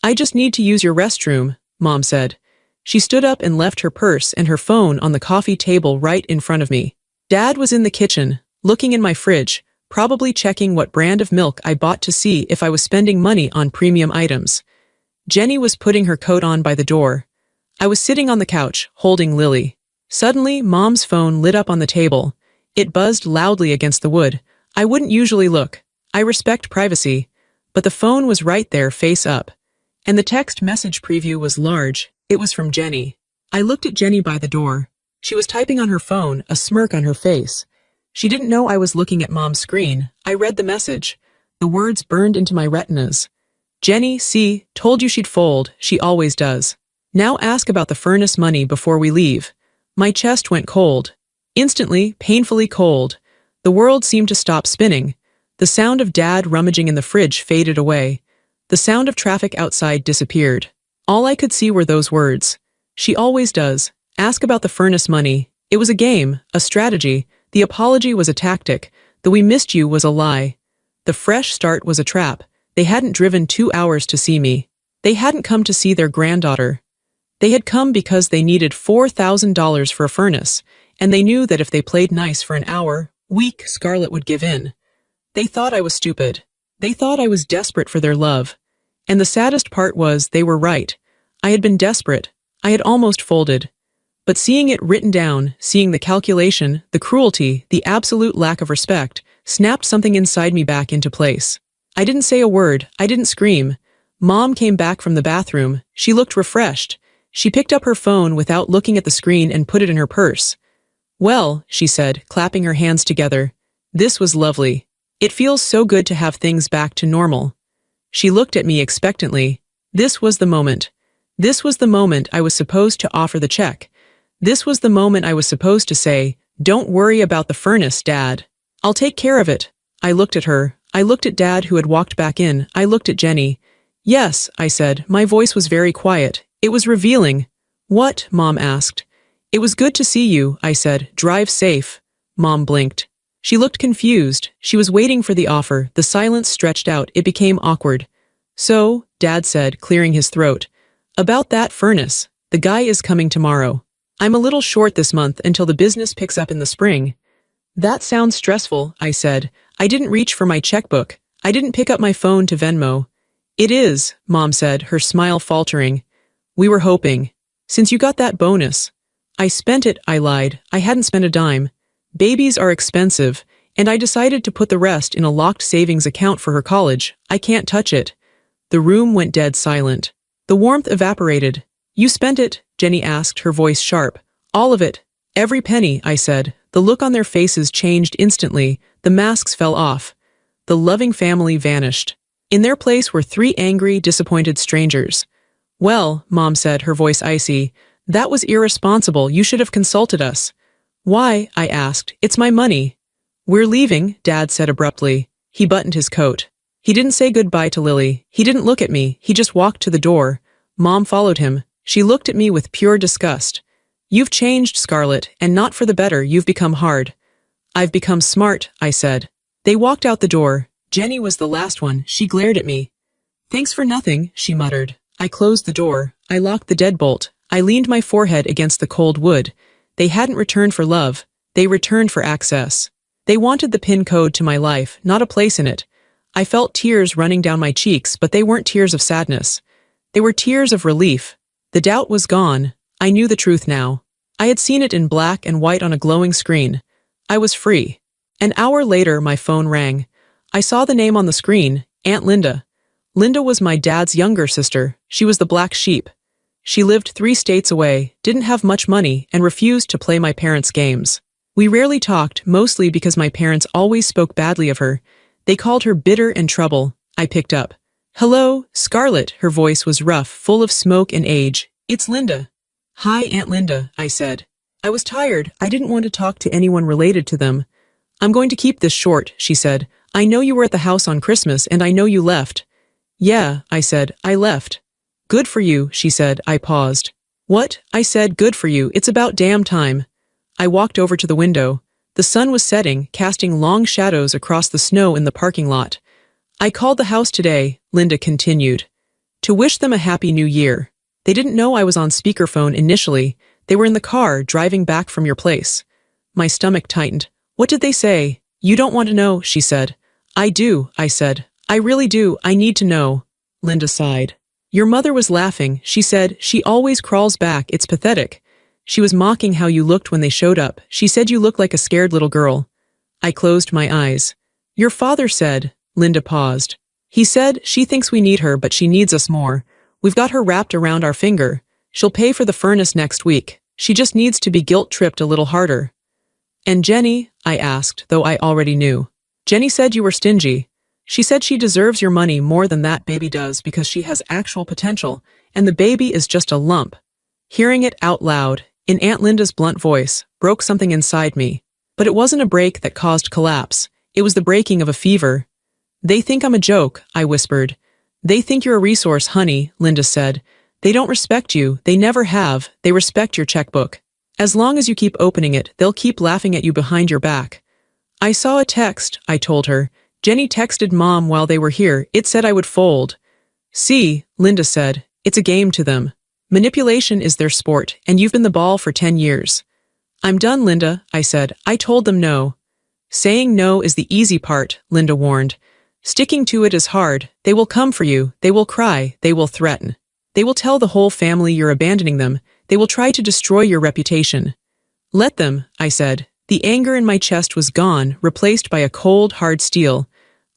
I just need to use your restroom, Mom said. She stood up and left her purse and her phone on the coffee table right in front of me. Dad was in the kitchen, looking in my fridge, probably checking what brand of milk I bought to see if I was spending money on premium items. Jenny was putting her coat on by the door. I was sitting on the couch, holding Lily. Suddenly, Mom's phone lit up on the table. It buzzed loudly against the wood. I wouldn't usually look. I respect privacy. But the phone was right there, face up. And the text message preview was large. It was from Jenny. I looked at Jenny by the door. She was typing on her phone, a smirk on her face. She didn't know I was looking at Mom's screen. I read the message. The words burned into my retinas. Jenny, see, told you she'd fold. She always does. Now ask about the furnace money before we leave. My chest went cold. Instantly, painfully cold. The world seemed to stop spinning. The sound of Dad rummaging in the fridge faded away. The sound of traffic outside disappeared. All I could see were those words. She always does. Ask about the furnace money. It was a game, a strategy. The apology was a tactic. The we missed you was a lie. The fresh start was a trap. They hadn't driven 2 hours to see me. They hadn't come to see their granddaughter. They had come because they needed $4,000 for a furnace, and they knew that if they played nice for an hour, weak Scarlett would give in. They thought I was stupid. They thought I was desperate for their love. And the saddest part was they were right. I had been desperate. I had almost folded. But seeing it written down, seeing the calculation, the cruelty, the absolute lack of respect, snapped something inside me back into place. I didn't say a word. I didn't scream. Mom came back from the bathroom. She looked refreshed. She picked up her phone without looking at the screen and put it in her purse. Well, she said, clapping her hands together. This was lovely. It feels so good to have things back to normal. She looked at me expectantly. This was the moment. This was the moment I was supposed to offer the check. This was the moment I was supposed to say, "Don't worry about the furnace, Dad. I'll take care of it." I looked at her. I looked at Dad, who had walked back in. I looked at Jenny. "Yes," I said. My voice was very quiet. It was revealing. "What?" Mom asked. "It was good to see you," I said. "Drive safe." Mom blinked. She looked confused. She was waiting for the offer. The silence stretched out. It became awkward. "So," Dad said, clearing his throat, "about that furnace. The guy is coming tomorrow. I'm a little short this month until the business picks up in the spring." "That sounds stressful," I said. I didn't reach for my checkbook. I didn't pick up my phone to Venmo. "It is," Mom said, her smile faltering. "We were hoping. Since you got that bonus." "I spent it," I lied. "I hadn't spent a dime. Babies are expensive, and I decided to put the rest in a locked savings account for her college. I can't touch it." The room went dead silent. The warmth evaporated. "You spent it?" Jenny asked, her voice sharp. "All of it. Every penny," I said. The look on their faces changed instantly. The masks fell off. The loving family vanished. In their place were 3 angry, disappointed strangers. "Well," Mom said, her voice icy, "that was irresponsible. You should have consulted us." "Why?" I asked. "It's my money." "We're leaving," Dad said abruptly. He buttoned his coat. He didn't say goodbye to Lily. He didn't look at me. He just walked to the door. Mom followed him. She looked at me with pure disgust. "You've changed, Scarlett, and not for the better. You've become hard." "I've become smart," I said. They walked out the door. Jenny was the last one. She glared at me. "Thanks for nothing," she muttered. I closed the door. I locked the deadbolt. I leaned my forehead against the cold wood. They hadn't returned for love. They returned for access. They wanted the PIN code to my life, not a place in it. I felt tears running down my cheeks, but they weren't tears of sadness. They were tears of relief. The doubt was gone. I knew the truth now. I had seen it in black and white on a glowing screen. I was free. An hour later, my phone rang. I saw the name on the screen, Aunt Linda. Linda was my dad's younger sister. She was the black sheep. She lived 3 states away, didn't have much money, and refused to play my parents' games. We rarely talked, mostly because my parents always spoke badly of her. They called her bitter and trouble. I picked up. "Hello, Scarlett." Her voice was rough, full of smoke and age. "It's Linda." "Hi, Aunt Linda," I said. I was tired. I didn't want to talk to anyone related to them. "I'm going to keep this short," she said. "I know you were at the house on Christmas, and I know you left." "Yeah," I said, "I left." "Good for you," she said. I paused. "What?" I said. "Good for you. It's about damn time." I walked over to the window. The sun was setting, casting long shadows across the snow in the parking lot. "I called the house today," Linda continued, "to wish them a happy new year. They didn't know I was on speakerphone initially. They were in the car, driving back from your place." My stomach tightened. "What did they say?" "You don't want to know," she said. "I do," I said. "I really do. I need to know." Linda sighed. "Your mother was laughing," she said. "She always crawls back. It's pathetic. She was mocking how you looked when they showed up. She said you looked like a scared little girl." I closed my eyes. "Your father said," Linda paused. "He said she thinks we need her, but she needs us more. We've got her wrapped around our finger. She'll pay for the furnace next week. She just needs to be guilt-tripped a little harder." "And Jenny?" I asked, though I already knew. "Jenny said you were stingy. She said she deserves your money more than that baby does because she has actual potential, and the baby is just a lump." Hearing it out loud, in Aunt Linda's blunt voice, broke something inside me. But it wasn't a break that caused collapse. It was the breaking of a fever. "They think I'm a joke," I whispered. "They think you're a resource, honey," Linda said. "They don't respect you. They never have. They respect your checkbook. As long as you keep opening it, they'll keep laughing at you behind your back." "I saw a text," I told her. "Jenny texted Mom while they were here. It said I would fold." "See," Linda said, "it's a game to them. Manipulation is their sport, and you've been the ball for 10 years. "I'm done, Linda," I said. "I told them no." "Saying no is the easy part," Linda warned. "Sticking to it is hard. They will come for you. They will cry. They will threaten. They will tell the whole family you're abandoning them. They will try to destroy your reputation." "Let them," I said. The anger in my chest was gone, replaced by a cold, hard steel.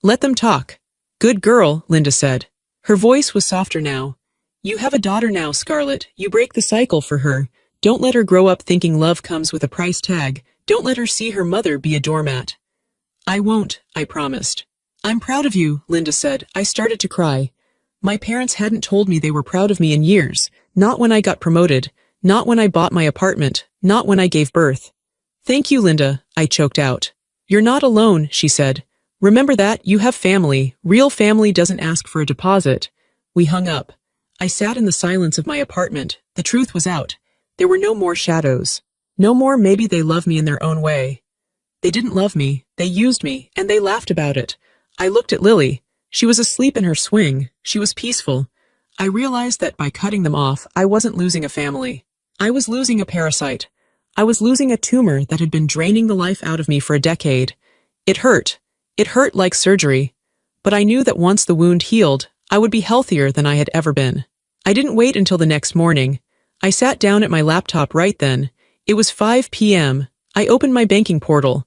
"Let them talk." "Good girl," Linda said. Her voice was softer now. "You have a daughter now, Scarlett. You break the cycle for her. Don't let her grow up thinking love comes with a price tag. Don't let her see her mother be a doormat." "I won't," I promised. "I'm proud of you," Linda said. I started to cry. My parents hadn't told me they were proud of me in years. Not when I got promoted. Not when I bought my apartment. Not when I gave birth. "Thank you, Linda," I choked out. "You're not alone," she said. "Remember that, you have family. Real family doesn't ask for a deposit." We hung up. I sat in the silence of my apartment. The truth was out. There were no more shadows. No more maybe they love me in their own way. They didn't love me. They used me, and they laughed about it. I looked at Lily. She was asleep in her swing. She was peaceful. I realized that by cutting them off, I wasn't losing a family. I was losing a parasite. I was losing a tumor that had been draining the life out of me for a decade. It hurt. It hurt like surgery. But I knew that once the wound healed, I would be healthier than I had ever been. I didn't wait until the next morning. I sat down at my laptop right then. It was 5 p.m. I opened my banking portal.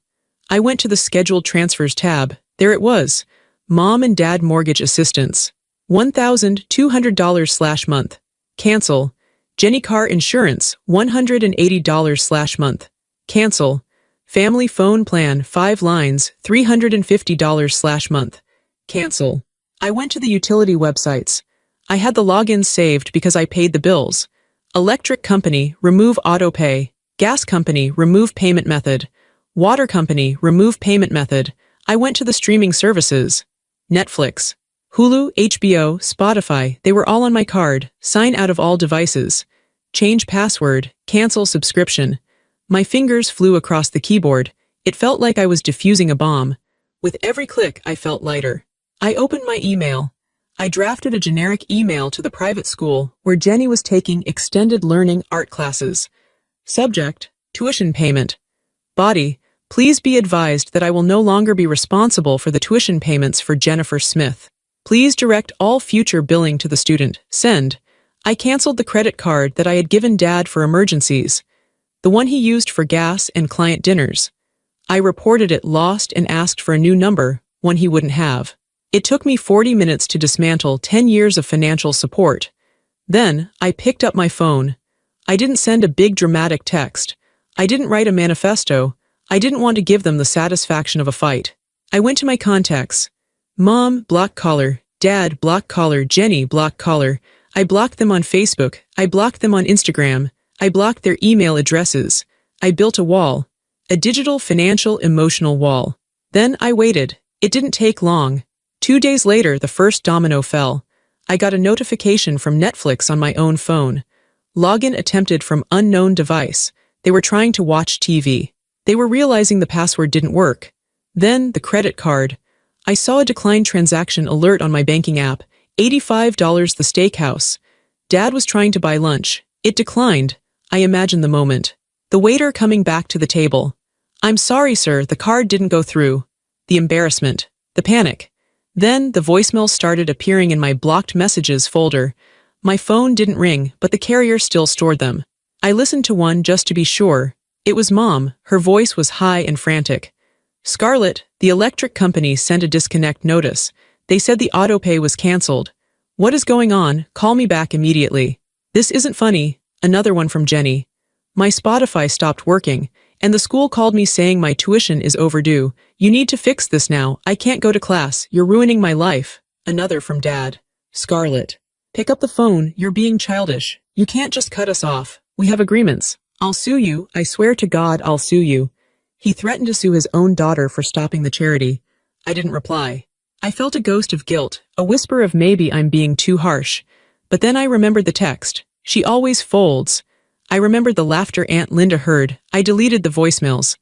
I went to the Scheduled Transfers tab. There it was. Mom and Dad Mortgage Assistance. $1,200/month. Cancel. Jenny Car Insurance. $180/month. Cancel. Family Phone Plan 5 lines. $350/month. Cancel. I went to the utility websites. I had the logins saved because I paid the bills. Electric company, remove auto pay. Gas company, remove payment method. Water company, remove payment method. I went to the streaming services. Netflix, Hulu, HBO, Spotify, they were all on my card. Sign out of all devices. Change password, cancel subscription. My fingers flew across the keyboard. It felt like I was defusing a bomb. With every click, I felt lighter. I opened my email. I drafted a generic email to the private school where Jenny was taking extended learning art classes. Subject, tuition payment. Body, please be advised that I will no longer be responsible for the tuition payments for Jennifer Smith. Please direct all future billing to the student. Send. I canceled the credit card that I had given Dad for emergencies, the one he used for gas and client dinners. I reported it lost and asked for a new number, one he wouldn't have. It took me 40 minutes to dismantle 10 years of financial support. Then, I picked up my phone. I didn't send a big dramatic text. I didn't write a manifesto. I didn't want to give them the satisfaction of a fight. I went to my contacts. Mom, block caller. Dad, block caller. Jenny, block caller. I blocked them on Facebook. I blocked them on Instagram. I blocked their email addresses. I built a wall. A digital, financial, emotional wall. Then I waited. It didn't take long. 2 days later, the first domino fell. I got a notification from Netflix on my own phone. Login attempted from unknown device. They were trying to watch TV. They were realizing the password didn't work. Then, the credit card. I saw a declined transaction alert on my banking app. $85 the steakhouse. Dad was trying to buy lunch. It declined. I imagined the moment. The waiter coming back to the table. I'm sorry, sir, the card didn't go through. The embarrassment. The panic. Then, the voicemail started appearing in my blocked messages folder. My phone didn't ring, but the carrier still stored them. I listened to one just to be sure. It was Mom. Her voice was high and frantic. Scarlett, the electric company sent a disconnect notice. They said the autopay was canceled. What is going on? Call me back immediately. This isn't funny. Another one from Jenny. My Spotify stopped working, and the school called me saying my tuition is overdue. You need to fix this now. I can't go to class. You're ruining my life. Another from Dad. Scarlett. Pick up the phone. You're being childish. You can't just cut us off. We have agreements. I'll sue you. I swear to God I'll sue you. He threatened to sue his own daughter for stopping the charity. I didn't reply. I felt a ghost of guilt, a whisper of maybe I'm being too harsh. But then I remembered the text. She always folds. I remembered the laughter Aunt Linda heard. I deleted the voicemails.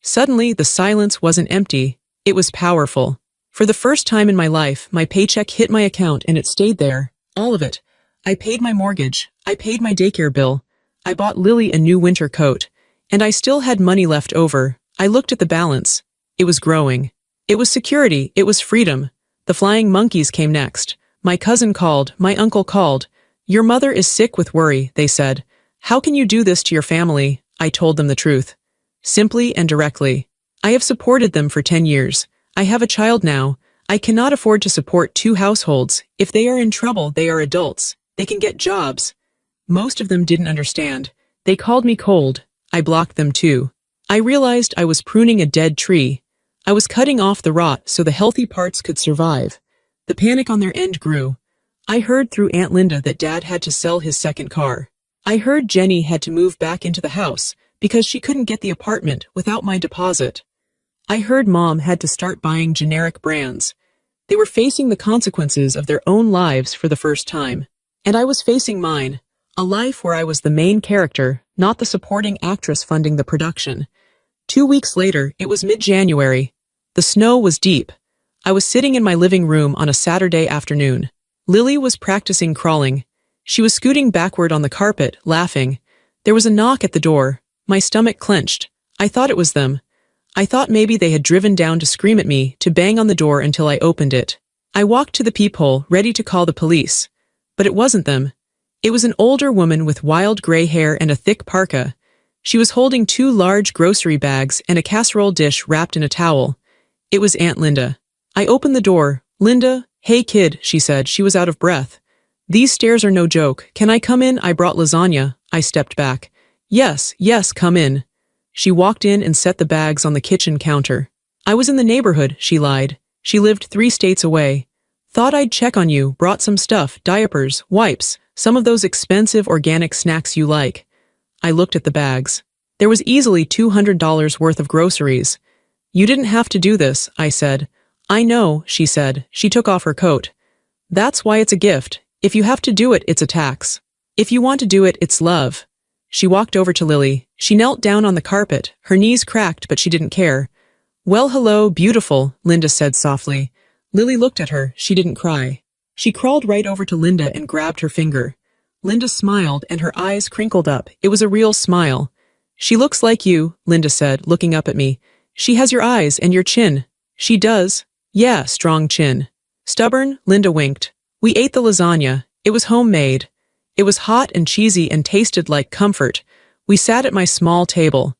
Suddenly, the silence wasn't empty. It was powerful. For the first time in my life, my paycheck hit my account and it stayed there. All of it. I paid my mortgage. I paid my daycare bill. I bought Lily a new winter coat. And I still had money left over. I looked at the balance. It was growing. It was security. It was freedom. The flying monkeys came next. My cousin called. My uncle called. Your mother is sick with worry, they said. How can you do this to your family? I told them the truth. Simply and directly. I have supported them for 10 years. I have a child now. I cannot afford to support 2 households. If they are in trouble, they are adults. They can get jobs. Most of them didn't understand. They called me cold. I blocked them too. I realized I was pruning a dead tree. I was cutting off the rot so the healthy parts could survive. The panic on their end grew. I heard through Aunt Linda that Dad had to sell his second car. I heard Jenny had to move back into the house because she couldn't get the apartment without my deposit. I heard Mom had to start buying generic brands. They were facing the consequences of their own lives for the first time. And I was facing mine, a life where I was the main character, not the supporting actress funding the production. 2 weeks later, it was mid-January. The snow was deep. I was sitting in my living room on a Saturday afternoon. Lily was practicing crawling. She was scooting backward on the carpet, laughing. There was a knock at the door. My stomach clenched. I thought it was them. I thought maybe they had driven down to scream at me, to bang on the door until I opened it. I walked to the peephole, ready to call the police. But it wasn't them. It was an older woman with wild gray hair and a thick parka. She was holding 2 large grocery bags and a casserole dish wrapped in a towel. It was Aunt Linda. I opened the door. Linda, hey kid, she said. She was out of breath. These stairs are no joke. Can I come in? I brought lasagna. I stepped back. Yes, come in. She walked in and set the bags on the kitchen counter. I was in the neighborhood, she lied. She lived 3 states away. Thought I'd check on you, brought some stuff, diapers, wipes, some of those expensive organic snacks you like. I looked at the bags. There was easily $200 worth of groceries. You didn't have to do this, I said. I know, she said. She took off her coat. That's why it's a gift. If you have to do it, it's a tax. If you want to do it, it's love. She walked over to Lily. She knelt down on the carpet. Her knees cracked, but she didn't care. Well, hello, beautiful, Linda said softly. Lily looked at her. She didn't cry. She crawled right over to Linda and grabbed her finger. Linda smiled, and her eyes crinkled up. It was a real smile. She looks like you, Linda said, looking up at me. She has your eyes and your chin. She does. Yeah, strong chin. Stubborn, Linda winked. We ate the lasagna. It was homemade. It was hot and cheesy and tasted like comfort. We sat at my small table.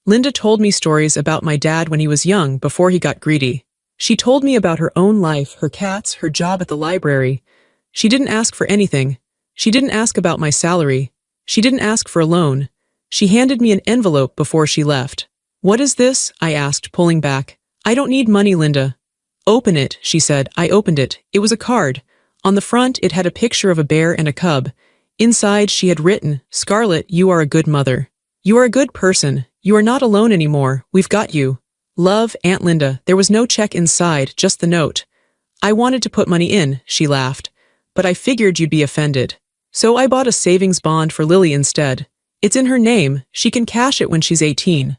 Linda told me stories about my dad when he was young, before he got greedy. She told me about her own life, her cats, her job at the library. She didn't ask for anything. She didn't ask about my salary. She didn't ask for a loan. She handed me an envelope before she left. What is this? I asked, pulling back. I don't need money, Linda. Open it, she said. I opened it. It was a card. On the front, it had a picture of a bear and a cub. Inside, she had written, Scarlett, you are a good mother. You are a good person. You are not alone anymore. We've got you. Love, Aunt Linda. There was no check inside, just the note. I wanted to put money in, she laughed. But I figured you'd be offended. So I bought a savings bond for Lily instead. It's in her name. She can cash it when she's 18.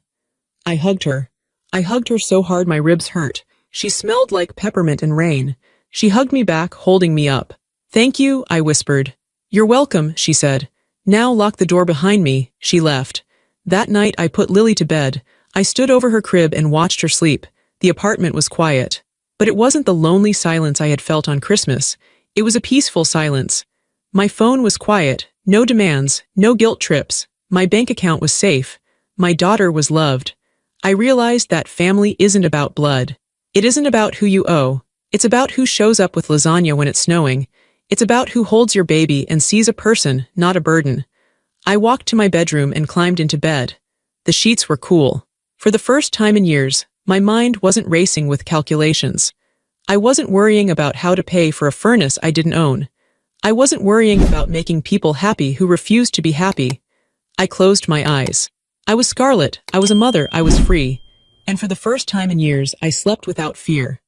I hugged her. I hugged her so hard my ribs hurt. She smelled like peppermint and rain. She hugged me back, holding me up. Thank you, I whispered. You're welcome, she said. Now lock the door behind me. She left. That night I put Lily to bed. I stood over her crib and watched her sleep. The apartment was quiet. But it wasn't the lonely silence I had felt on Christmas. It was a peaceful silence. My phone was quiet. No demands, no guilt trips. My bank account was safe. My daughter was loved. I realized that family isn't about blood. It isn't about who you owe. It's about who shows up with lasagna when it's snowing. It's about who holds your baby and sees a person, not a burden. I walked to my bedroom and climbed into bed. The sheets were cool. For the first time in years, my mind wasn't racing with calculations. I wasn't worrying about how to pay for a furnace I didn't own. I wasn't worrying about making people happy who refused to be happy. I closed my eyes. I was Scarlett. I was a mother. I was free. And for the first time in years, I slept without fear.